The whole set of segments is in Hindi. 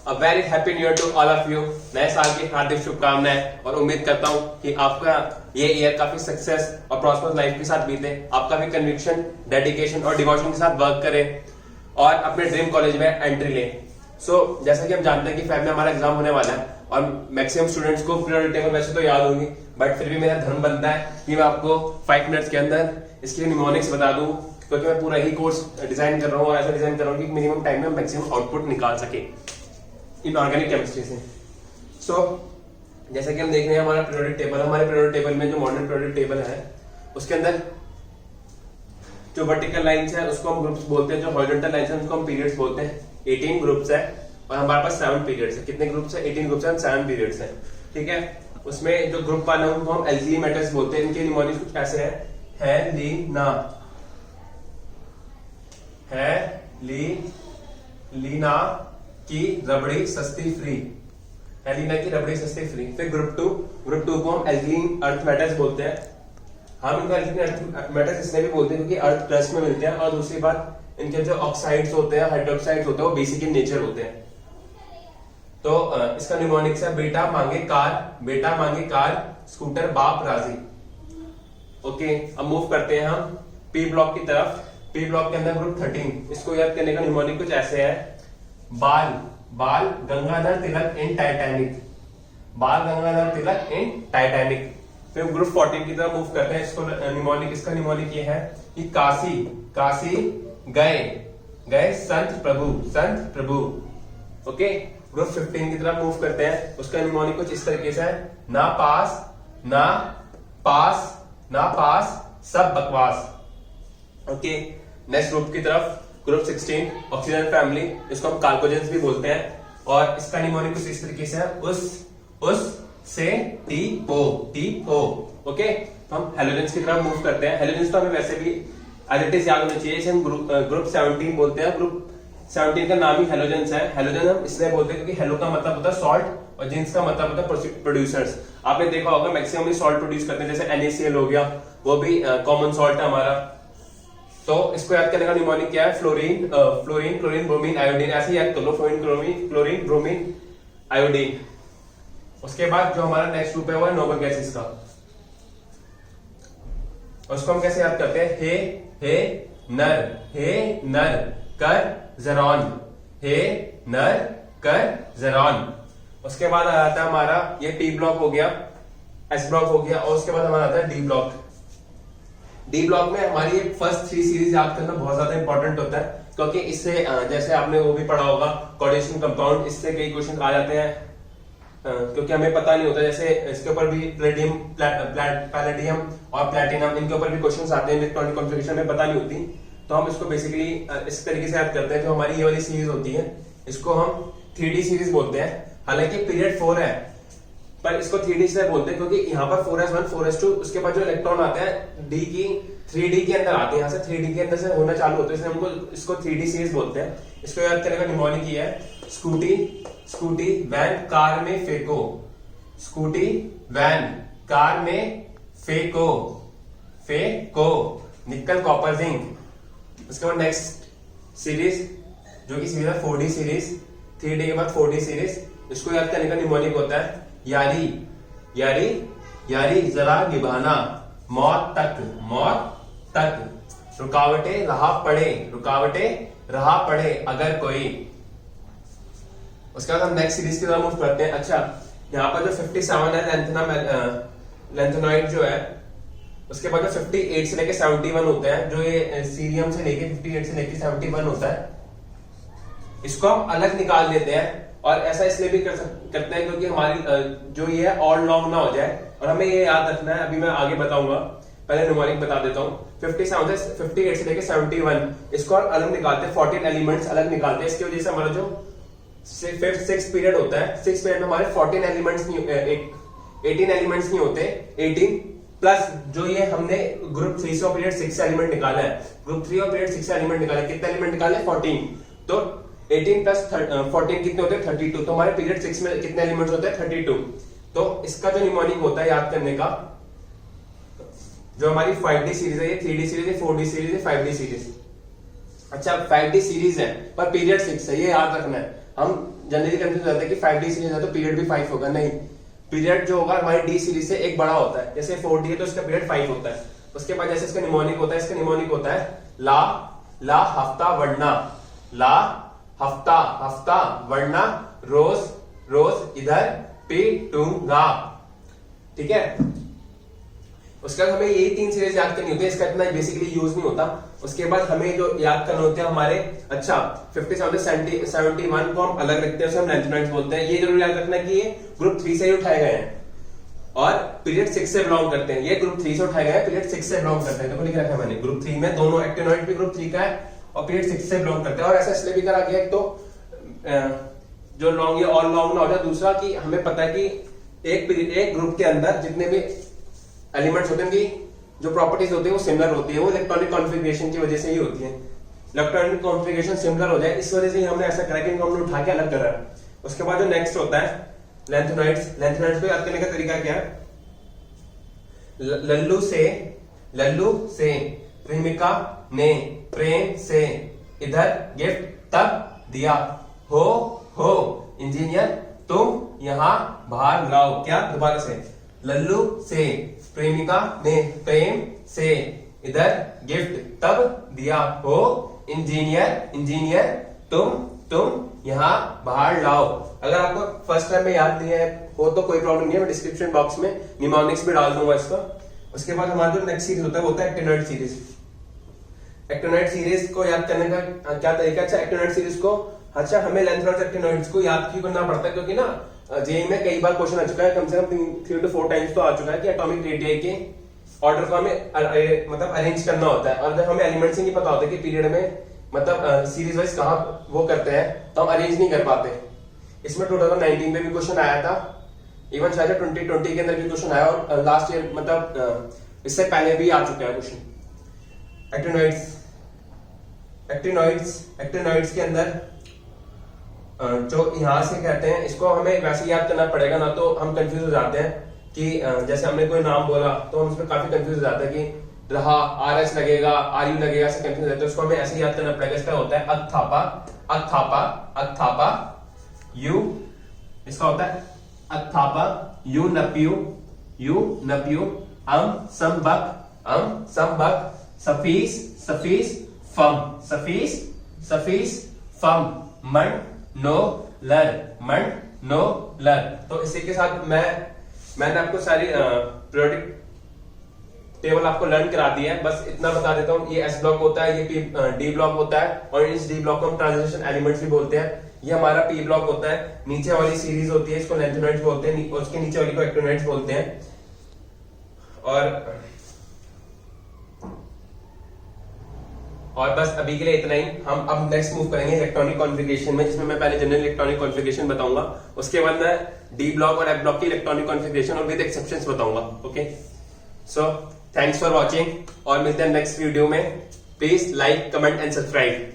A very happy New Year to all of you. नए साल की हार्दिक शुभकामनाएं और उम्मीद करता हूं कि आपका ये ईयर काफी सक्सेस और प्रॉस्पर्स लाइफ के साथ बीते। आपका भी कन्विक्शन, डेडिकेशन और डिवोशन के साथ वर्क करें और अपने ड्रीम कॉलेज में एंट्री लें। जैसा कि हम जानते हैं कि फेब में हमारा एग्जाम होने वाला है और मैक्सिमम स्टूडेंट्स को पीरियोडिक टेबल वैसे तो याद होगी, बट फिर भी मेरा धर्म बनता है कि मैं आपको 5 मिनट्स के अंदर इसके निमोनिक्स बता दूं, क्योंकि मैं पूरा ही कोर्स डिजाइन कर रहा हूँ और ऐसा डिजाइन कर रहा हूँ कि मिनिमम टाइम में मैक्सिमम आउटपुट निकाल सके इनऑर्गेनिक केमिस्ट्री से। जैसा कि हम देख रहे हैं हमारा पीरियोडिक टेबल, हमारे पीरियोडिक टेबल में जो मॉडर्न पीरियोडिक टेबल है उसके अंदर जो वर्टिकल लाइंस है उसको हम ग्रुप्स बोलते हैं, जो हॉरिजॉन्टल लाइंस है उसको हम पीरियड्स बोलते हैं। 18 ग्रुप्स है और हमारे पास 7 पीरियड्स है। कितने ग्रुप्स है? 18 ग्रुप्स है, 7 पीरियड्स है। ठीक है, उसमें जो ग्रुप वाले उनको हम एल्केली मेटल्स बोलते हैं। इनके निमोनिक्स कुछ ऐसे है लीना की रबड़ी सस्ती फ्री, लीना की रबड़ी सस्ती फ्री। फिर ग्रुप टू को हम एल्केलीन अर्थ मेटल्स बोलते हैं। हम इनको एल्केलीन अर्थ मेटल्स इसलिए भी बोलते हैं क्योंकि अर्थ क्रस्ट में मिलते हैं और दूसरी बात इनके जो ऑक्साइड्स होते हैं, हाइड्रोक्साइड्स होते हैं, वो बेसिक इन नेचर होते हैं। तो इसका निमोनिक्स है बेटा मांगे कार स्कूटर बाप राजी। ओके, अब मूव करते हैं हम पी ब्लॉक की तरफ। पी ब्लॉक के अंदर ग्रुप 13, इसको याद करने का निमोनिक कुछ ऐसे है, बाल गंगाधर तिलक इन टाइटैनिक, बाल गंगाधर तिलक इन टाइटैनिक। फिर ग्रुप 14 की तरफ मूव करते हैं। इसका निमोनिक ये है कि काशी गए संत प्रभु। ओके, ग्रुप 15 की तरफ मूव करते हैं। उसका निमोनिक कुछ इस तरीके से है, ना पास सब बकवास। ओके, नेक्स्ट ग्रुप की तरफ ग्रुप 16 ऑक्सीजन फैमिली, इसको हम कार्बोजेंस भी बोलते हैं और इसका निमोनिक कुछ इस तरीके से है, उस से टी ओ। ओके, हम हेलोजेंस की तरफ मूव करते हैं। हेलोजेंस तो हमें वैसे भी एज इट इज याद होना चाहिए। इसे हम ग्रुप 17 बोलते हैं। ग्रुप 17 का नाम ही हेलोजेंस है। हेलोजन हम इसलिए बोलते हैं क्योंकि हेलो का मतलब होता है सॉल्ट और जेंस का मतलब होता है प्रोड्यूसर्स। आपने देखा होगा मैक्सिमम सॉल्ट प्रोड्यूस करते हैं, जैसे NaCl हो गया, वो भी कॉमन सॉल्ट है हमारा। तो इसको याद करने का निमोनिक क्या है? फ्लोरीन क्लोरीन ब्रोमीन आयोडीन, ऐसे याद कर लो, क्लोरीन ब्रोमीन आयोडीन। उसके बाद जो हमारा नेक्स्ट ग्रुप है वो है नोबल गैसेस का। उसको हम कैसे याद करते हैं? हे नर कर ज़ेरॉन। उसके बाद आता है हमारा ये P ब्लॉक हो गया, S ब्लॉक हो गया और उसके बाद हमारा आता है D ब्लॉक। डी ब्लॉक में हमारी फर्स्ट 3 सीरीज याद करना बहुत ज्यादा इंपॉर्टेंट होता है, क्योंकि इससे जैसे आपने वो भी पढ़ा होगा कोऑर्डिनेशन कंपाउंड, इससे कई क्वेश्चन आ जाते हैं क्योंकि हमें पता नहीं होता। जैसे इसके ऊपर भी पैलेडियम और प्लैटिनम, इनके ऊपर भी क्वेश्चन आते हैं, इलेक्ट्रॉनिक कॉन्फ़िगरेशन में पता नहीं होती। तो हम इसको बेसिकली इस तरीके से याद करते हैं। जो हमारी ये वाली सीरीज होती है इसको हम 3D सीरीज बोलते हैं। हालांकि पीरियड 4 है पर इसको 3D से बोलते हैं क्योंकि यहाँ पर 4s1 4s2, उसके बाद जो इलेक्ट्रॉन आते हैं डी की 3D के अंदर आते हैं, यहाँ से 3D के अंदर से होना चालू होता है, इसलिए हमको इसको 3D सीरीज बोलते हैं। इसको याद करने का निमोनिक ये है, स्कूटी वैन कार में फेंको, स्कूटी वैन कार में फेंको, निकल कॉपर जिंक। उसके बाद नेक्स्ट सीरीज जो कि सीरीज है 4D सीरीज, 3D के बाद 4D सीरीज। इसको याद करने का निमोनिक होता है यारी जरा निभाना, मौत तक रुकावटें रहा पड़े अगर कोई। उसके बाद हम नेक्स्ट सीरीज की तरफ मूव करते हैं। अच्छा, यहाँ पर जो 57 है लेंथेनॉइड जो है, उसके बाद जो 58 से लेके 71 होते हैं, जो ये सीरियम से लेके 58 से लेके 71 होता है, इसको हम अलग निकाल लेते हैं। और ऐसा इसलिए भी करते हैं क्योंकि हमारी जो ये है ऑल लॉन्ग ना हो जाए, और हमें ये याद रखना है, अभी मैं आगे बताऊंगा, पहले निमोनिक बता देता हूँ। 57 से 58 से लेके 71 इसको अलग निकालते हैं, 14 एलिमेंट्स अलग निकालते हैं। इसकी वजह से हमारा जो 6 पीरियड होता है, 6 पीरियड में हमारे 14 एलिमेंट्स नहीं, 18 एलिमेंट्स नहीं होते, 18 प्लस जो ये हमने ग्रुप 3 ऑफ पीरियड 6 एलिमेंट निकाला है, ग्रुप 3 ऑफ पीरियड 6 एलिमेंट निकाले, कितने एलिमेंट निकाले? 14। तो 18 प्लस 14 कितने होते हैं? 32। तो हमारे पीरियड 6 में कितने एलिमेंट्स होते हैं? 32। तो इसका जो निमोनिक होता है याद करने का, जो हमारी 5D सीरीज है, ये 3D सीरीज है, 4D सीरीज है, 5D सीरीज। अच्छा 5D सीरीज है पर पीरियड 6 है, ये याद रखना है। हम जनरली कंफ्यूज होते हैं कि 5D सीरीज है तो पीरियड भी 5 होगा, नहीं, पीरियड जो होगा हमारी डी सीरीज से एक बड़ा होता है, जैसे 4D है तो इसका पीरियड 5 होता है। उसके बाद जैसे इसका निमोनिक होता है, इसका निमोनिक होता है ला हफ्ता वरना, ला हफ्ता हफ्ता वरना रोज रोज इधर पीटूंगा, ठीक है। उसके बाद हमें यही 3 सीरीज याद करनी होती है, इसका इतना बेसिकली यूज नहीं होता। उसके बाद हमें जो याद करने होते हैं हमारे, अच्छा 57 71 को हम अलग रखते हैं, उसे हम लेंथेनॉइड्स बोलते हैं। ये जरूर याद रखना कि ये ग्रुप 3 से ही उठाए गए हैं और पीरियड 6 से बिलोंग करते हैं। ये ग्रुप 3 से उठाए गए हैं, पीरियड 6 से बिलोंग करते हैं, देखो लिख रखा है मैंने, ग्रुप 3 में दोनों एक्टिनॉइड भी ग्रुप 3 का है और पीरियड 6 से बिलोंग करते हैं। और ऐसा इसलिए भी करा गया, एक तो जो लॉन्ग या ऑल लॉन्ग ना हो जाए, दूसरा कि हमें पता है कि एक ग्रुप के अंदर जितने भी एलिमेंट्स होते हैं उनकी जो प्रॉपर्टीज होती है वो सिमिलर होती है, वो इलेक्ट्रॉनिक कॉन्फ़िगरेशन की वजह से ही होती है। इलेक्ट्रॉनिक कॉन्फ़िगरेशन सिमिलर हो जाए, इस वजह से ही हमने ऐसा करा कि इनको हमने उठा के अलग करा। उसके बाद जो नेक्स्ट होता है लेंथेनॉइड्स, लेंथेनॉइड्स को याद करने का तरीका क्या है, लल्लू से प्रेमिका ने प्रेम से इधर गिफ्ट तब दिया, हो इंजीनियर तुम यहाँ बाहर लाओ, क्या, दोबारा से, लल्लू से प्रेमिका ने प्रेम से इधर गिफ्ट तब दिया, हो इंजीनियर तुम यहाँ बाहर लाओ। अगर आपको फर्स्ट टाइम में याद नहीं है हो तो कोई प्रॉब्लम नहीं है, मैं डिस्क्रिप्शन बॉक्स में निमोनिक्स भी डाल दूंगा इसका। उसके बाद हमारा जो नेक्स्ट सीरीज होता है वो होता है एक्टिनॉइड सीरीज। एक्टिनॉइड सीरीज को याद करने का क्या तरीका, अच्छा एक्टिनॉइड सीरीज को, अच्छा हमें लेंथेनॉइड्स एक्टिनॉइड्स को याद क्यों करना पड़ता है, क्योंकि ना जेई में कई बार क्वेश्चन आ चुका है, कम से कम 3 to 4 टाइम्स तो आ चुका है कि एटॉमिक रेडियाई के ऑर्डर को हमें मतलब अरेंज करना होता है। और अगर हमें एलिमेंट्स ही नहीं पता होता कि पीरियड में मतलब सीरीज वाइज कहाँ वो करते हैं तो हम अरेंज नहीं कर पाते। इसमें 2019 में भी क्वेश्चन आया था, इवन शायद 2020 के अंदर भी क्वेश्चन आया, और लास्ट ईयर मतलब इससे पहले भी आ चुका है क्वेश्चन। एक्टिनॉइड्स के अंदर जो यहाँ से कहते हैं, इसको हमें वैसे याद करना पड़ेगा, ना तो हम कंफ्यूज हो जाते हैं कि जैसे हमने कोई नाम बोला तो हम उसमें काफी कंफ्यूज हो जाते हैं कि रहा RS लगेगा RU लगेगा, ऐसे कंफ्यूज रहते हैं। उसको हमें ऐसे याद करना पड़ेगा। इसका होता है अथापा यू, इसका होता है अथापा यू नपियू अम संबक सफीस फम मन नो लर। तो इसी के साथ मैंने आपको सारी पीरियोडिक टेबल आपको लर्न करा दी है, बस इतना बता देता हूँ। ये S ब्लॉक होता है, ये D ब्लॉक होता है, और इस D ब्लॉक को हम ट्रांजिशन एलिमेंट्स भी बोलते हैं। ये हमारा P ब्लॉक होता है, नीचे वाली सीरीज होती है इसको लेंथेनॉइड्स बोलते हैं, उसके नीचे वाली को एक्टिनॉइड्स बोलते हैं। और बस अभी के लिए इतना ही। हम अब नेक्स्ट मूव करेंगे इलेक्ट्रॉनिक कॉन्फ़िगरेशन में, जिसमें मैं पहले जनरल इलेक्ट्रॉनिक कॉन्फ़िगरेशन बताऊंगा, उसके बाद मैं डी ब्लॉक और एफ ब्लॉक की इलेक्ट्रॉनिक कॉन्फ़िगरेशन और विद एक्सेप्शंस बताऊंगा। Okay, so thanks for watching और मिलते हैं नेक्स्ट वीडियो में। Please like comment and subscribe.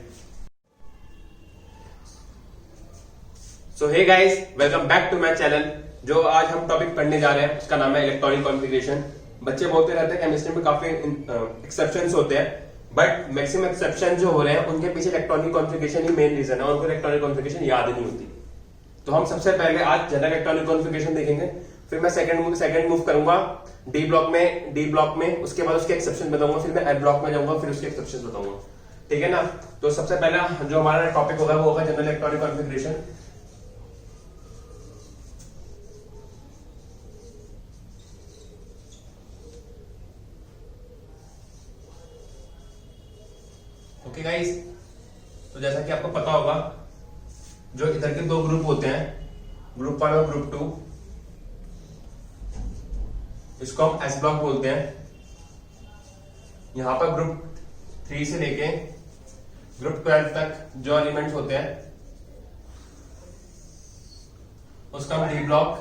So hey guys, welcome back to my channel. जो आज हम टॉपिक पढ़ने जा रहे हैं उसका नाम है इलेक्ट्रॉनिक कॉन्फ़िगरेशन। बच्चे बोलते रहते हैं केमिस्ट्री में काफी एक्सेप्शंस होते हैं, बट मैक्सिमम एक्सेप्शन जो हो रहे हैं उनके पीछे इलेक्ट्रॉनिक कॉन्फ़िगरेशन ही मेन रीजन है, उनको इलेक्ट्रॉनिक कॉन्फ़िगरेशन याद नहीं होती। तो हम सबसे पहले आज जनरल इलेक्ट्रॉनिक कॉन्फ़िगरेशन देखेंगे, फिर मैं सेकंड मूव करूंगा डी ब्लॉक में, उसके बाद उसके एक्सेप्शन बताऊंगा, फिर मैं एफ ब्लॉक में जाऊंगा, फिर उसके एक्सेप्शंस बताऊंगा। ठीक है ना। तो सबसे पहला जो हमारा टॉपिक होगा वो होगा general electronic configuration. Okay guys, तो जैसा कि आपको पता होगा जो इधर के दो ग्रुप होते हैं, ग्रुप 1 और ग्रुप 2, इसको हम एस ब्लॉक बोलते हैं। यहां पर ग्रुप 3 से लेके ग्रुप 12 तक जो एलिमेंट्स होते हैं उसका हम D block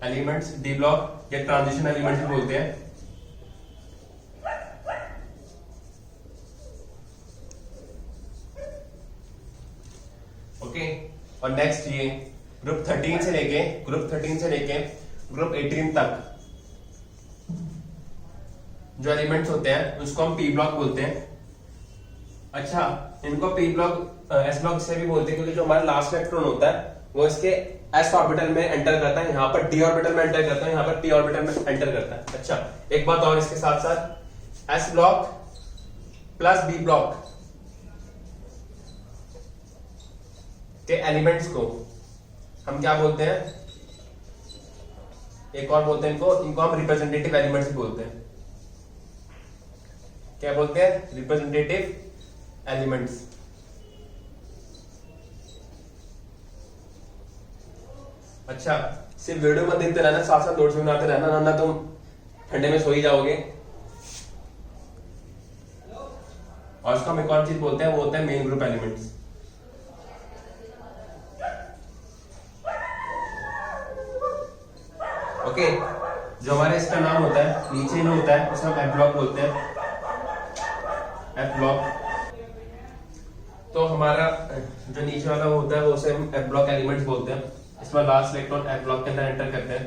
elements, D block या ट्रांजिशन एलिमेंट्स बोलते हैं। ओके, और नेक्स्ट ये ग्रुप 13 से लेके ग्रुप 18 तक जो एलिमेंट्स होते हैं उसको हम पी ब्लॉक बोलते हैं। अच्छा, इनको पी ब्लॉक एस ब्लॉक इससे भी बोलते हैं क्योंकि जो हमारा लास्ट इलेक्ट्रॉन होता है वो इसके एस ऑर्बिटल में एंटर करता है, यहाँ पर डी ऑर्बिटल में एंटर करता है, यहाँ पर पी ऑर्बिटल में एंटर करता है। अच्छा, एक बात और इसके साथ साथ S block plus B block के एलिमेंट्स को हम क्या बोलते हैं, एक और बोलते हैं इनको हम रिप्रेजेंटेटिव एलिमेंट्स बोलते हैं। क्या बोलते हैं? Representative elements. अच्छा, सिर्फ वीडियो मत देखते रहना, साथ साथ नोट्स बनाते रहना, ना तुम ठंडे में सो ही जाओगे। और उसको हम एक और चीज बोलते हैं, वो होता है मेन ग्रुप एलिमेंट्स। ओके, जो हमारे इसका नाम होता है नीचे में होता है उसे हम एफ ब्लॉक बोलते हैं, एफ ब्लॉक। तो हमारा जो नीचे वाला होता है वो उसे हम एफ ब्लॉक एलिमेंट्स बोलते हैं। इसमें लास्ट इलेक्ट्रॉन एफ ब्लॉक के अंदर एंटर करते हैं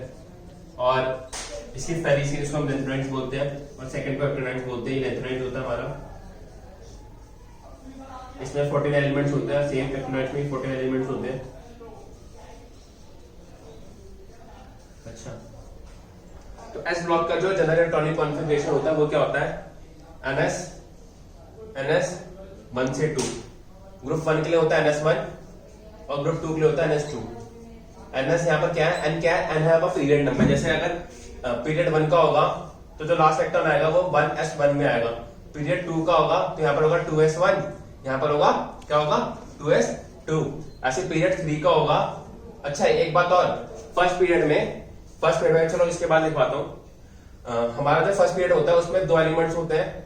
और इसकी पहली सीरीज को हम लेंथेनाइड्स बोलते हैं और सेकंड को एक्टिनाइड्स बोलते हैं। लेंथेनाइड होता है हमारा, इसमें 14 एलिमेंट्स होते हैं, सेम एक्टिनाइड्स में 14 एलिमेंट्स होते हैं। अच्छा, तो एस ब्लॉक का जो जनरल इलेक्ट्रॉनिक कॉन्फ़िगरेशन होता है वो क्या होता है? NS 1 से 2। ग्रुप 1 के लिए होता है NS1 और ग्रुप 2 के लिए होता है NS2। NS यहाँ पर क्या है? N क्या है? N है आपका पीरियड नंबर। जैसे अगर पीरियड 1 का होगा तो जो लास्ट इलेक्ट्रॉन आएगा वो 1s1 में आएगा। पीरियड 2 का होगा तो यहाँ पर होगा 2s1, यहाँ पर होगा क्या होगा? 2s2। ऐसे पीरियड 3 का होगा। अच्छा, एक बात और, फर्स्ट पीरियड में चलो इसके बाद लिखवाता हूँ। हमारा जो फर्स्ट पीरियड होता है उसमें 2 एलिमेंट्स होते हैं,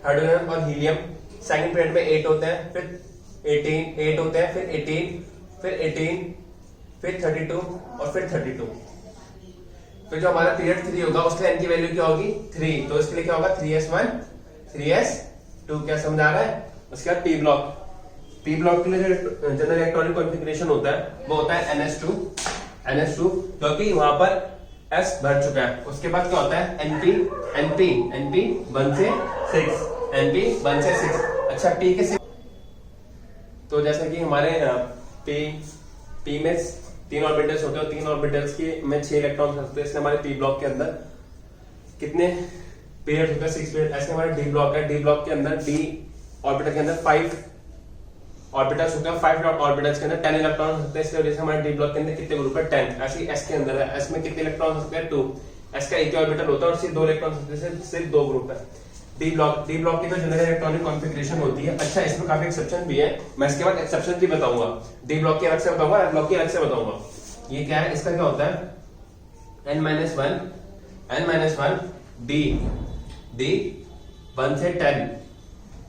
हाइड्रोजन और हीलियम। सेकंड पीरियड में 8 होते हैं, फिर 18, 8 होते हैं, फिर 18, फिर 18, फिर 32 और फिर 32। फिर जो हमारा पीरियड 3 होगा उसके एन की वैल्यू क्या होगी? 3। तो इसके लिए क्या होगा? 3s1, 3s2। क्या समझ आ रहा है? उसके बाद पी ब्लॉक के लिए जो जनरल इलेक्ट्रॉनिक कॉन्फ़िगरेशन होता है वो होता है NS2 क्योंकि वहां पर S भर चुका है। उसके बाद क्या होता है? NP 1 से 6, NP 1 से 6। अच्छा, P के 6। तो जैसे कि हमारे P में 3 ऑर्बिटल्स होते हैं, 3 ऑर्बिटल्स की में 6 इलेक्ट्रॉन होते हैं। इसलिए हमारे P ब्लॉक के अंदर कितने पीरियड होते हैं? 6 पीरियड। ऐसे हमारे D ब्लॉक है, D ब्लॉक के अंदर D ऑर्बिटल के अंदर 5 ऑर्बिटल्स होते हैं। 5 ऑर्बिटल्स के अंदर 10 इलेक्ट्रॉन होते हैं। इसलिए वजह से हमारे डी ब्लॉक के अंदर कितने ग्रुप है? 10। ऐसे एस के अंदर है, एस में कितने इलेक्ट्रॉन होते हैं? 2। एस का एक ऑर्बिटल होता है और सिर्फ 2 इलेक्ट्रॉन होते हैं, सिर्फ 2 ग्रुप है। डी ब्लॉक की जो जनरल इलेक्ट्रॉनिक कॉन्फ़िगरेशन होती है। अच्छा, इसमें काफी एक्सेप्शन भी है, मैं इसके बाद एक्सेप्शन भी बताऊंगा। डी ब्लॉक की अलग से बताऊंगा, एफ ब्लॉक की अलग से बताऊंगा। ये क्या है? इसका क्या होता है? n-1 D 1 से 10,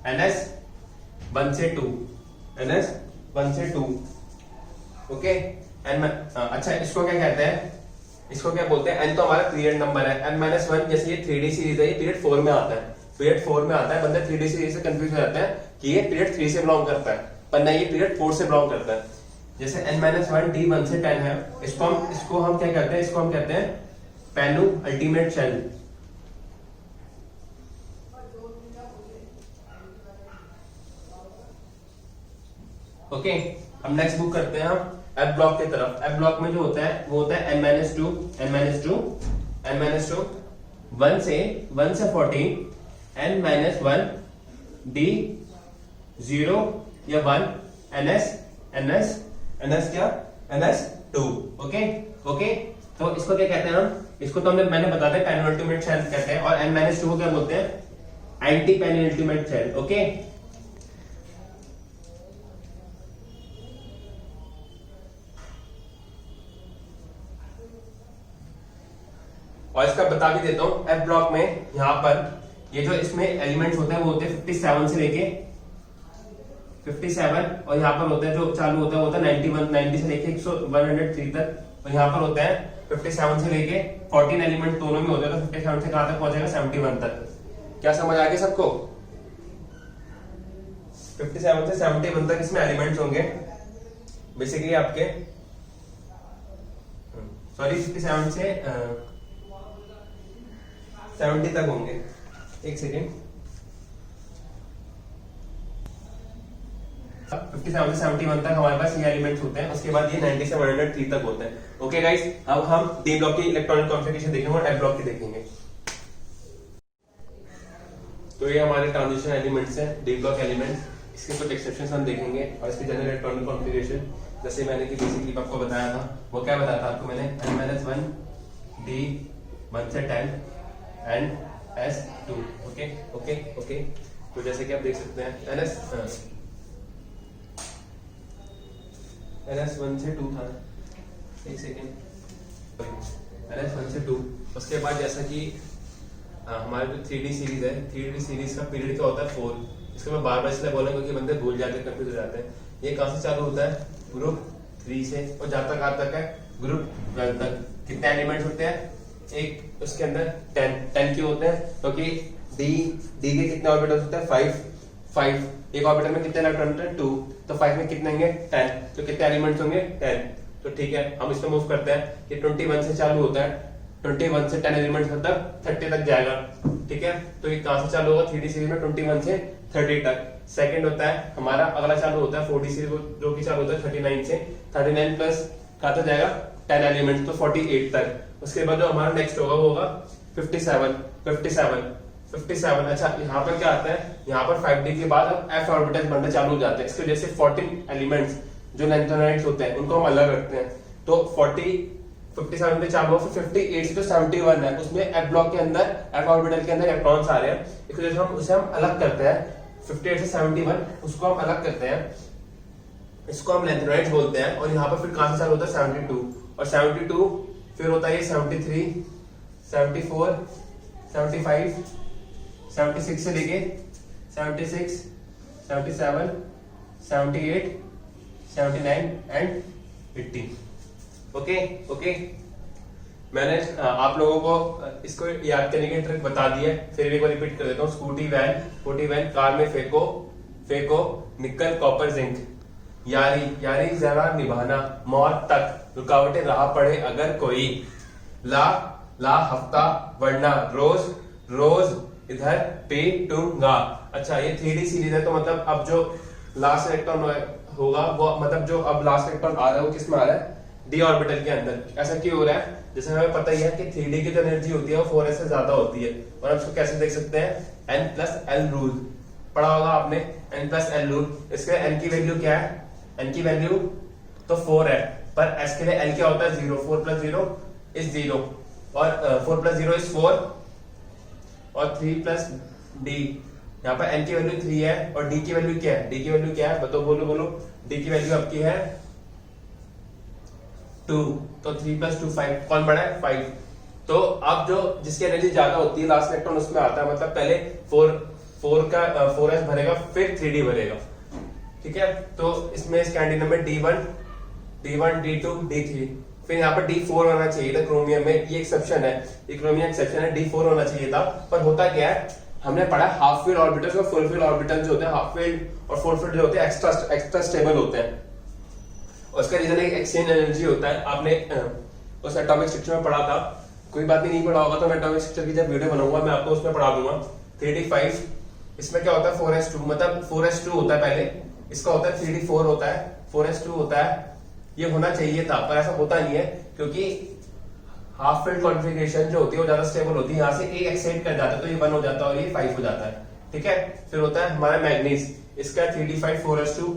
NS 1 से 2, NS 1 से 2। ओके, अच्छा, इसको क्या कहते हैं? इसको क्या बोलते हैं? n तो हमारा पीरियड नंबर है। n-1 जैसे ये 3D सीरीज है, ये पीरियड 4 में आता है। पीरियड 4 में आता है, बंदे 3D सीरीज से कंफ्यूज हो जाते हैं कि ये पीरियड 3 से बिलोंग करता है, पर नहीं, ये पीरियड 4 से बिलोंग करता है। जैसे n-1 D 1 से 10 है, इसको हम क्या कहते हैं? इसको हम कहते हैं पेनु अल्टीमेट शेल। ओके, हम नेक्स्ट बुक करते हैं हम एफ ब्लॉक की तरफ। एफ ब्लॉक में जो होता है वो होता है n-2 1 से 14, n-1 D 0 या 1, NS क्या? NS2। ओके, तो इसको क्या कहते हैं हम? इसको तो मैंने बता दिया, पेनल्टीमेट शेल कहते हैं। और n-2 को क्या बोलते हैं? Anti penultimate shell. ओके, और इसका बता भी देता हूं। एफ ब्लॉक में यहाँ पर ये जो इसमें एलिमेंट्स होते हैं वो होते हैं 57 से लेके 57, और यहाँ पर होता है जो चालू होता है 90 से लेके 103 तक। और यहाँ पर होता है 57 से लेके 14 एलिमेंट दोनों में होते हैं। तो 57 से कहां तक पहुंचेगा? 71 तक। क्या समझ आ गया सबको? 57 से 71 तक इसमें एलिमेंट्स होंगे बेसिकली आपके, सॉरी 57 से 70 तक होंगे। एक सेकेंड, 57 से 71 तक हमारे पास ये एलिमेंट्स होते हैं, उसके बाद ये 90 से 103 तक होते हैं। ओके गाइस, अब हम डी ब्लॉक की इलेक्ट्रॉनिक कॉन्फ़िगरेशन देखेंगे और एफ ब्लॉक की देखेंगे। तो ये हमारे ट्रांजिशन एलिमेंट्स हैं, डी ब्लॉक एलिमेंट्स। इसके कुछ एक्सेप्शंस हम देखेंगे और इसकी जनरल इलेक्ट्रॉनिक कॉन्फ़िगरेशन जैसे मैंने कि बेसिकली आपको बताया था, वो क्या बताया था आपको मैंने, n-1 d 1 से 10 and s2। Okay okay okay. तो जैसे कि आप देख सकते हैं ns1 से 2 था, एक सेकेंड, ns1 से 2। उसके बाद जैसा कि हमारे जो 3D सीरीज है, 3D सीरीज का पीरियड क्या होता है 4। इसको मैं बार बार इसलिए बोल रहा हूँ क्योंकि बंदे भूल जाते हैं, कंफ्यूज हो जाते हैं। ये कहाँ से चालू होता है, ग्रुप 3 से, और जहाँ तक है ग्रुप 12 तक। कितने एलिमेंट्स होते हैं एक उसके अंदर, 10 क्यों होते हैं, क्योंकि डी के कितने ऑर्बिटल्स होते हैं 5। एक ऑर्बिटल में कितने इलेक्ट्रॉन होते हैं 2, तो 5 में कितने होंगे 10, तो कितने एलिमेंट्स होंगे 10। तो ठीक है, हम इसमें मूव करते हैं कि 21 से चालू होता है, 21 से 10 एलिमेंट्स मतलब 30 तक जाएगा। ठीक है, तो ये कहां से चालू होगा 3D सीरीज में 21 से 30 तक। सेकंड होता है हमारा अगला चालू होता है 4D सीरीज, जो कि चालू होता है 39 से, 39 प्लस कहां तक जाएगा 10 एलिमेंट्स, तो 48 तक। उसके बाद जो हमारा नेक्स्ट होगा वो होगा 57। अच्छा, यहाँ पर क्या आता है, यहाँ पर 5D के बाद अब f ऑर्बिटल्स बनने चालू हो जाते हैं। इसके वजह से 14 एलिमेंट्स जो लैंथेनॉइड्स होते हैं उनको हम अलग रखते हैं। तो 57 पे चालू हो, फिर 58 से जो 71 है उसमें f ब्लॉक के अंदर, f ऑर्बिटल के अंदर इलेक्ट्रॉन्स आ रहे हैं, इस वजह से हम उसे हम अलग करते हैं। 58 से 71 उसको हम अलग करते हैं, इसको हम लैंथेनॉइड्स बोलते हैं। और यहाँ पर फिर कहां से चालू होता है 72, और 72 फिर होता है ये 73, 74, 75, 76 से लेके 76, 77, 78, 79 एंड 80। ओके। मैंने आप लोगों को इसको याद करने की ट्रिक बता दी है, फिर भी एक बार रिपीट कर देता हूँ। स्कूटी वैन कार में फेंको निकल कॉपर जिंक, यारी जरा निभाना मौत तक, रुकावटें राह पड़े अगर कोई, ला हफ्ता वरना रोज इधर पीटूंगा। अच्छा, ये 3D सीरीज है, तो मतलब अब जो लास्ट इलेक्ट्रॉन होगा वो, मतलब जो अब लास्ट इलेक्ट्रॉन आ रहा है वो किस में आ रहा है, डी ऑर्बिटल के अंदर। ऐसा क्यों हो रहा है, जैसे हमें पता ही है कि 3D की जो एनर्जी होती है वो 4s से ज्यादा होती है, और हम इसको कैसे देख सकते हैं, n+l रूल पढ़ा होगा आपने, n+l रूल। इसके n की वैल्यू क्या है, n की वैल्यू तो 4 है, पर s के लिए l क्या होता है 0, 4 + 0 is 0, और 4 + 0 is 4, और 3 + d, यहाँ पर n की वैल्यू 3 है, और d की वैल्यू क्या है, d की वैल्यू क्या है, बोलो, d की वैल्यू आपकी है 2, तो 3 + 2 5, कौन बड़ा है 5। तो अब जो जिसकी एनर्जी ज्यादा होती है लास्ट इलेक्ट्रॉन उसमें आता है, मतलब पहले 4s भरेगा फिर 3d भरेगा। ठीक है, तो इसमें इसका anti number D1, D2, D3, फिर यहाँ पर D4 होना चाहिए था क्रोमियम में, ये एक्सेप्शन है, ये क्रोमियम एक्सेप्शन है, D4 होना चाहिए था। पर होता क्या है, हमने पढ़ा हाफ फील्ड ऑर्बिटल्स और फुल फील्ड ऑर्बिटल्स जो होते हैं, हाफ फील्ड और फुल फील्ड जो होते हैं एक्स्ट्रा स्टेबल होते हैं। उसका रीजन एक एक्सचेंज एनर्जी होता है, आपने उस एटॉमिक स्ट्रक्चर में पढ़ा था। कोई बात नहीं पढ़ा होगा तो मैं एटॉमिक स्ट्रक्चर की जब वीडियो बनाऊंगा मैं आपको उसमें पढ़ा दूंगा। 3d5, इसमें क्या होता है 4s2, मतलब 4s2 होता है पहले, इसका होता है 3d4 होता है, 4s2 होता है। ये होना चाहिए था पर ऐसा होता नहीं है, क्योंकि हाफ फील्ड कॉन्फ़िगरेशन जो होती है वो ज्यादा स्टेबल होती है, यहाँ से एक एक्सटेंड कर जाता है तो ये 1 हो जाता है और ये 5 हो जाता है। ठीक है, फिर होता है हमारा मैग्नीज, इसका 3d5 4s2,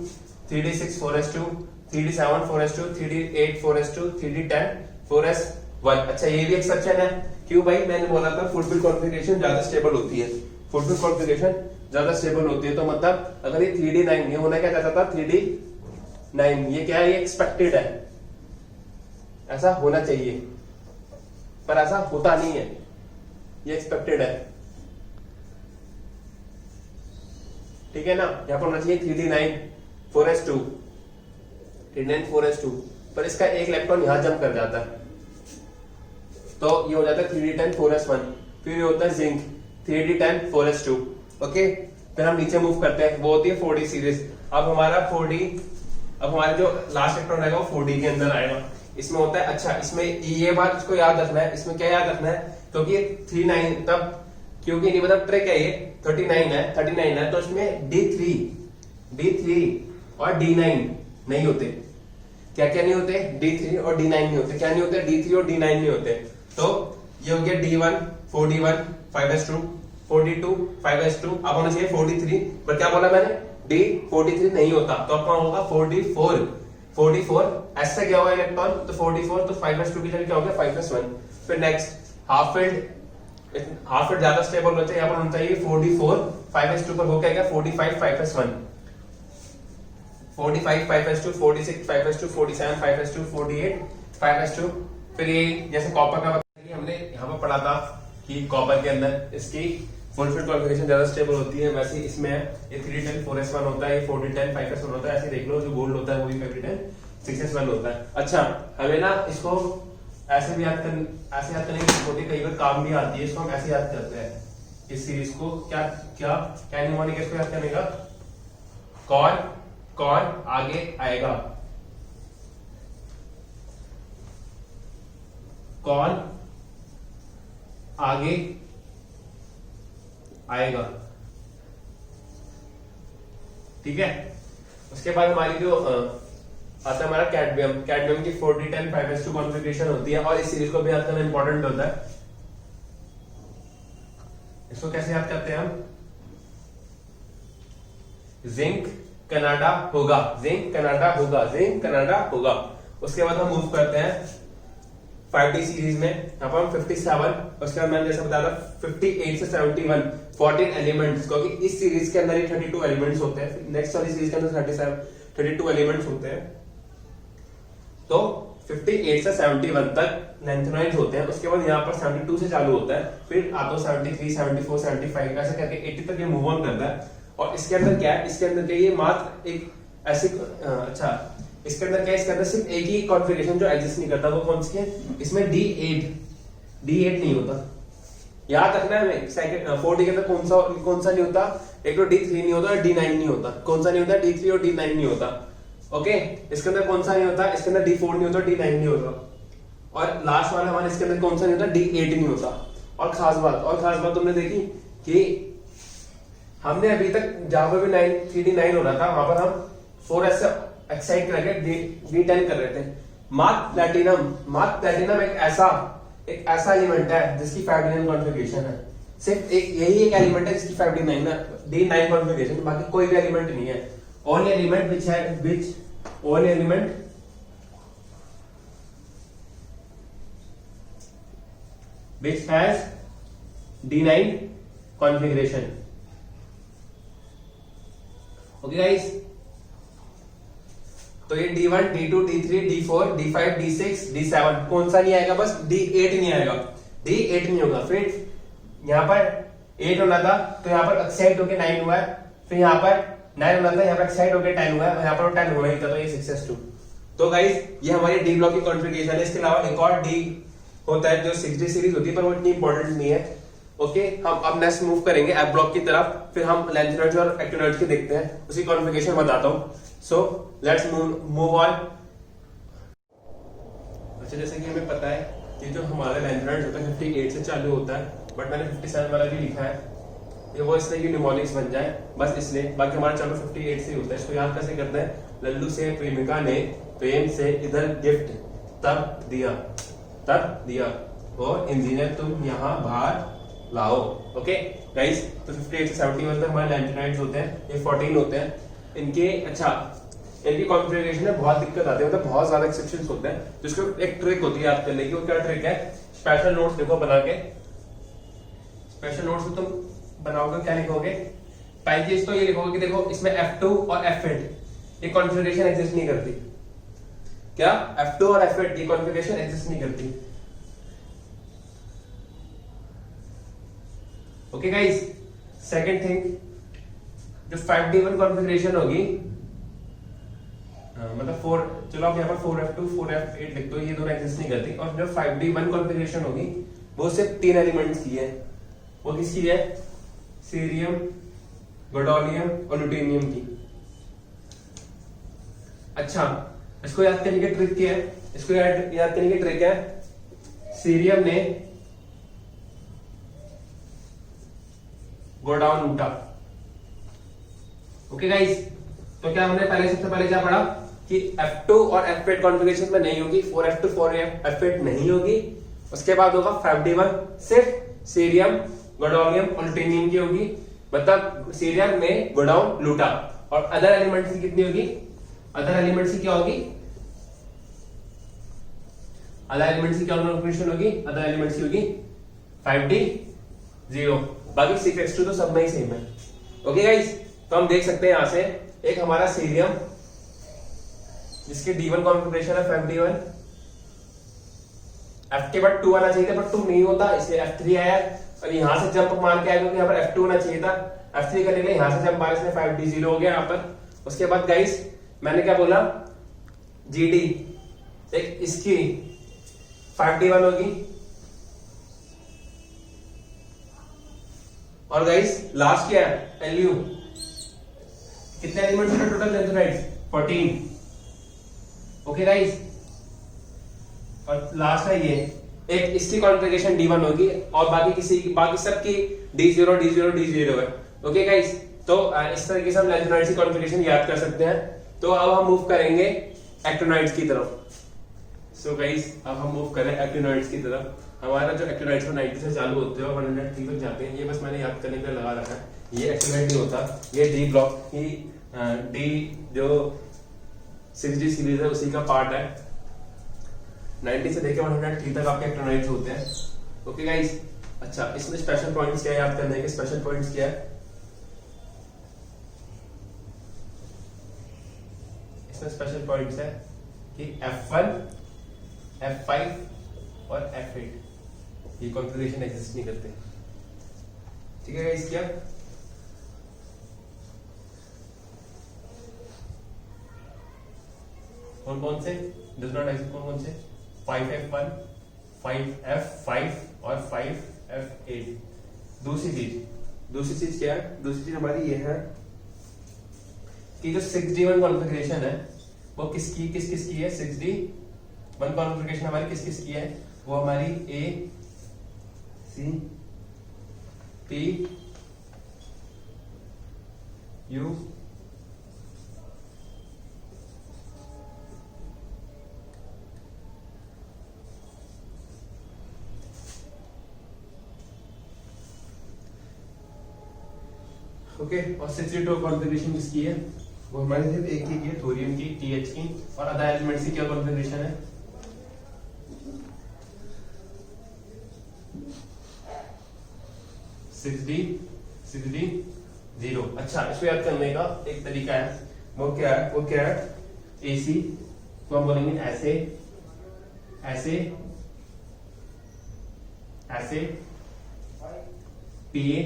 3d6 4s2, 3d7 4s2, 3d8 4s2, 3d10 4s1। अच्छा, ये भी एक्सेप्शन है, क्यों भाई, मैंने बोला था फुल फील्ड कॉन्फ़िगरेशन ज्यादा स्टेबल होती है, फुल फील्ड कॉन्फ़िगरेशन ज्यादा स्टेबल होती है। तो मतलब अगर ये 3d9, ये होना क्या चाहता था 3d9, ये क्या है, ये एक्सपेक्टेड है, ऐसा होना चाहिए पर ऐसा होता नहीं है, ये एक्सपेक्टेड है। ठीक है ना, यहां पर होना चाहिए 3d9 4s2, 3d9 4s2, पर इसका एक इलेक्ट्रॉन यहां जंप कर जाता है तो ये हो जाता है 3d10 4s1। फिर ये होता है जिंक 3d10 4s2। ओके, फिर हम नीचे मूव करते हैं, वो होती है 4d सीरीज। अब हमारा 4d, अब हमारा जो लास्ट इलेक्ट्रॉन रहेगा वो 4d के अंदर आएगा। इसमें होता है, अच्छा इसमें ये बात इसको याद रखना है, इसमें क्या याद रखना है, क्योंकि ये 39 तब, क्योंकि नहीं मतलब ट्रिक है, ये 39 है तो इसमें D3 और D9 नहीं होते। क्या क्या नहीं होते? D3 और D9 नहीं होते। क्या नहीं होते? D3 और D9 नहीं होते। तो ये हो गया D1 4D1 5s2 4D2 5s2, अब होना चाहिए 4D3, पर क्या बोला मैंने? D43 नहीं होता, तो आपका होगा 4D4। 4D4 ऐसा क्या होगा इलेक्ट्रॉन, तो 4D4, तो 5s2 की जगह क्या हो गया 5s1। फिर नेक्स्ट हाफ फील्ड ज्यादा स्टेबल होना चाहिए, यहाँ पर होना चाहिए 4D4 5s2 पर हो क्या गया 45 5s1, 45 5s2 46 5s2 47 5s2 48 5s2। फिर ये जैसे कॉपर का बताया कि हमने यहाँ पर पढ़ा था कि कॉपर के अंदर इसकी फुल फील्ड कॉन्फ़िगरेशन ज्यादा स्टेबल होती है, वैसे इसमें ये 3D10 4s1 होता है, ये 4D10 5s1 होता है। ऐसे देख लो, जो गोल्ड होता है वो भी 5D10 6s1 होता है। अच्छा, हमें ना इसको ऐसे याद करने की जरूरत है, कई बार काम भी आती है। इसको हम ऐसे याद करते हैं, इस सीरीज को क्या क्या क्या निमोनिक इसको याद करने का, कौन आगे आएगा, कौन आगे आएगा, ठीक है। उसके बाद हमारी जो आता है हमारा कैडमियम की 4D10 5s2 कॉन्फ़िगरेशन होती है, और इस सीरीज को भी याद करना इंपॉर्टेंट होता है। इसको कैसे याद करते हैं हम? जिंक कनाडा होगा, जिंक कनाडा होगा, जिंक कनाडा होगा। उसके बाद हम मूव करते हैं 5D सीरीज में, यहाँ पर हम 57, उसके बाद मैंने जैसे बताया 58 से 71 14 एलिमेंट्स, क्योंकि इस सीरीज के अंदर ही 32 एलिमेंट्स होते हैं, नेक्स्ट वाली सीरीज के अंदर 32 एलिमेंट्स होते हैं। तो 58 से 71 तक लेंथेनॉइड्स होते हैं। उसके बाद यहाँ पर 72 से चालू होता है, फिर आता है 73 74 75 ऐसे करके 80 तक ये मूव ऑन करता है। और इसके अंदर क्या है, इसके अंदर ये मात्र एक ऐसी इसके अंदर क्या है, इसके अंदर सिर्फ एक ही कॉन्फ़िगरेशन जो एग्जिस्ट नहीं करता, वो कौन सी है? इसमें D8 नहीं होता। याद रखना है हमें, सेकंड 4D के अंदर कौन सा नहीं होता? एक तो D3 नहीं होता और D9 नहीं होता। कौन सा नहीं होता? D3 और D9 नहीं होता। ओके, इसके अंदर कौन सा नहीं होता? इसके अंदर D4 नहीं होता, D9 नहीं होता। और लास्ट वाला हमारे इसके अंदर कौन सा नहीं होता? D8 नहीं होता। और खास बात तुमने देखी कि हमने अभी तक जहां पर भी 3D9 हो रहा था, वहां पर हम 4s से एक्साइट करके D10 कर रहे थे। मार्क प्लेटिनम एक ऐसा एलिमेंट है जिसकी 5D9 कॉन्फ़िगरेशन है। सिर्फ यही एक एलिमेंट है जिसकी 5D9 D9 कॉन्फ़िगरेशन, बाकी कोई भी एलिमेंट नहीं है। only element which has D9 configuration. Okay guys, तो ये D1 D2 D3 D4 D5 D6 D7 कौन सा नहीं आएगा? बस D8 नहीं आएगा, D8 नहीं होगा। फिर यहाँ पर 8 होना था, तो यहाँ पर एक्साइट होके 9 हुआ है। फिर यहाँ पर 9 होना था, यहाँ पर एक्साइट होके 10 हुआ है, यहाँ पर 10 होना ही था, तो ये 6s2। तो गाइस ये हमारी D ब्लॉक की कॉन्फ़िगरेशन है। इसके अलावा एक और D होता है जो 6D सीरीज होती है, पर वो इतनी इंपॉर्टेंट नहीं है। ओके, हम अब नेक्स्ट मूव करेंगे F ब्लॉक की तरफ, फिर हम लेंथेनॉइड्स और एक्टिनॉइड्स की देखते हैं, उसकी कॉन्फ़िगरेशन बताता हूँ। So let's move on. अच्छा, जैसे कि हमें पता है कि जो हमारा लेंथेनॉइड्स होता है 58 से चालू होता है, बट मैंने 57 वाला भी लिखा है, ये वो इसलिए कि न्यूमोनिक्स बन जाए, बस इसलिए। बाकी हमारा चालू 58 से होता है। इसको याद कैसे करते हैं? लल्लू से प्रेमिका ने प्रेम से इधर गिफ्ट तब दिया और इंजीनियर तुम यहाँ बाहर लाओ। ओके गाइस, तो 58 से 71 तक हमारे लेंथेनॉइड्स होते हैं, ये 14 होते हैं। इनकी कॉन्फ़िगरेशन में बहुत दिक्कत आती है, मतलब बहुत ज्यादा एक्सेप्शंस होते हैं। जिसको एक ट्रिक होती है याद करने की, वो क्या ट्रिक है? स्पेशल नोट्स देखो बना के, स्पेशल नोट्स तुम बनाओगे, क्या लिखोगे? पहली चीज तो ये लिखोगे कि देखो इसमें F2 और F8 ये कॉन्फ़िगरेशन एग्जिस्ट नहीं करती। क्या? F2 और F8 ये कॉन्फ़िगरेशन एग्जिस्ट नहीं करती। ओके गाइस, सेकंड थिंग, जो 5D1 कॉन्फ़िगरेशन होगी, मतलब 4, चलो आप यहाँ पर 4F2 4F8 लिख दो, ये दोनों एग्जिस्ट नहीं करती। और जो 5D1 कॉन्फ़िगरेशन होगी वो सिर्फ 3 एलिमेंट्स की है। वो किसकी है? सीरियम, गॉडोलियम और ल्यूटेनियम की। अच्छा, इसको याद करने की ट्रिक क्या है? इसको याद करने की ट्रिक है, सीरियम ने गो डाउन उल्टा। ओके गाइस, तो क्या हमने पहले सबसे पहले क्या पढ़ा कि F2 और F8 कॉन्फ़िगरेशन में नहीं होगी, 4F2 4F8 नहीं होगी। उसके बाद होगा 5D1 सिर्फ सीरियम, गोडोनियम और लुटेनियम की होगी, मतलब सीरियम में गोडाउन लूटा। और अदर एलिमेंट्स की कितनी होगी? अदर एलिमेंट्स की क्या होगी? अदर एलिमेंट्स की क्या कॉन्फ़िगरेशन होगी? अदर एलिमेंट्स की होगी 5D0। बाकी 6s2 तो सब में ही सेम है। ओके गाइस, तो हम देख सकते हैं यहां से एक हमारा सीरियम जिसके D1 कॉन्फ़िगरेशन है 5D1, F के बाद 2 आना चाहिए था बट 2 नहीं होता, इसलिए F3 आया। और यहां से जंप मार के आया क्योंकि यहाँ पर F2 होना चाहिए था, F3 करने के लिए यहां से जंप मारे, इसलिए 5D0 हो गया यहाँ पर। उसके बाद गाइस मैंने क्या बोला, GD एक इसकी 5D1 होगी। और गाइस लास्ट क्या है? LU। कितने एलिमेंट्स हैं टोटल लेंथेनाइड्स? 14। ओके गाइस, और लास्ट है ये एक, इसकी कॉन्फ़िगरेशन D1 होगी और बाकी सबकी D0 D0 D0 है। ओके गाइस, तो इस तरीके से हम लेंथेनाइड्स की कॉन्फ़िगरेशन याद कर सकते हैं। तो अब हम मूव करेंगे एक्टिनोइड्स की तरफ। सो गाइस, अब हम मूव करें एक्टिनोइड्स की तरफ। हमारा जो एक्टिनोइड्स 90 से चालू होते हैं और 103 तक जाते हैं, ये बस मैंने याद करने के लिए लगा रखा है। ये एक्टिनोइड नहीं होता, ये D ब्लॉक की D जो 6D सीरीज है उसी का पार्ट है। 90 से लेकर 103 तक आपके एक्टिनोइड्स होते हैं। ओके गाइस, अच्छा इसमें स्पेशल पॉइंट्स क्या है याद करने के? स्पेशल पॉइंट्स क्या है इसमें? स्पेशल पॉइंट्स है कि F1, F5 और F8 ये कॉन्फ़िगरेशन एग्जिस्ट नहीं करते। ठीक है गाइस, क्या कौन कौन से डज नॉट एग्जिस्ट? कौन कौन से? 5F1, 5F5 और 5F8। दूसरी चीज क्या है? दूसरी चीज हमारी ये है कि जो 6D1 कॉन्फ़िगरेशन है वो किसकी है? 6D1 कॉन्फ़िगरेशन हमारी किसकी है? वो हमारी A, C, P, U, okay. और 6D2 कॉन्फ़िगरेशन किसकी है? वो हमारे सिर्फ एक ही है, थोरियम की, TH की। और अदर एलिमेंट्स की क्या कॉन्फ़िगरेशन है? Six D 0। अच्छा, इसको याद करने का एक तरीका है, वो क्या है? AC तो हम बोलेंगे ऐसे PA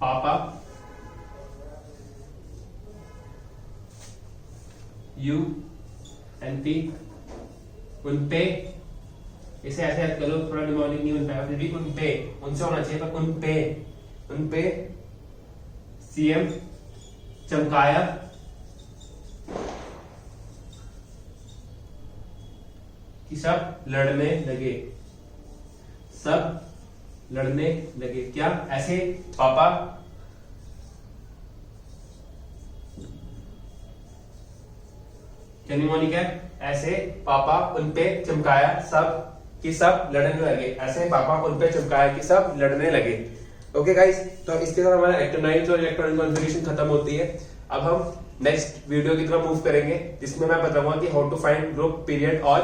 पापा, U and P उन पे, इसे ऐसे याद करो, थोड़ा निमोनिक नहीं बनता है फिर भी उन पे, उनसे होना चाहिए पर उन पे CM चमकाया कि सब लड़ने लगे। क्या? ऐसे पापा क्या निमोनिक है? ऐसे पापा उन पे चमकाया सब लड़ने लगे। ऐसे पापा उन पे चमकाया कि सब लड़ने लगे। ओके गाइस, तो इसके साथ हमारा एक्टिनोइड्स और इलेक्ट्रॉनिक कॉन्फ़िगरेशन खत्म होती है। अब हम नेक्स्ट वीडियो की तरफ मूव करेंगे जिसमें मैं बताऊंगा कि how to find group, period और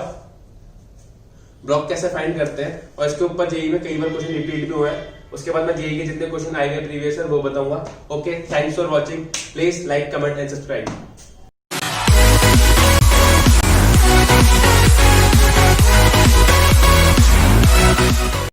ब्लॉक कैसे फाइंड करते हैं। और इसके ऊपर जेईई में कई बार क्वेश्चन रिपीट भी हुए हैं। उसके बाद मैं जेईई के जितने क्वेश्चन आएंगे प्रीवियस ईयर वो बताऊंगा। Okay, thanks for watching. Please like, comment and subscribe.